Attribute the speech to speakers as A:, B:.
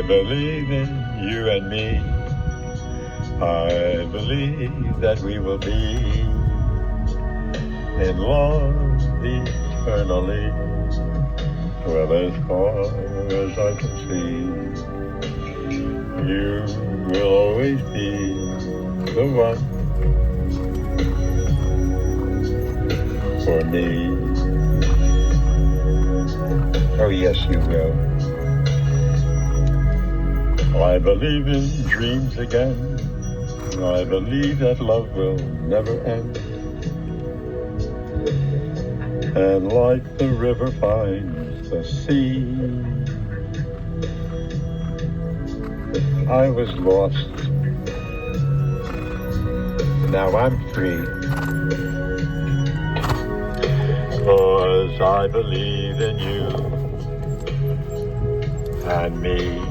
A: I believe in you and me. I believe that we will be in love eternally. Well, as far as I can see, you will always be the one for me. Oh yes, you will. I believe in dreams again. I believe that love will never end. And like the river finds the sea, I was lost. Now I'm free. 'Cause I believe in you and me.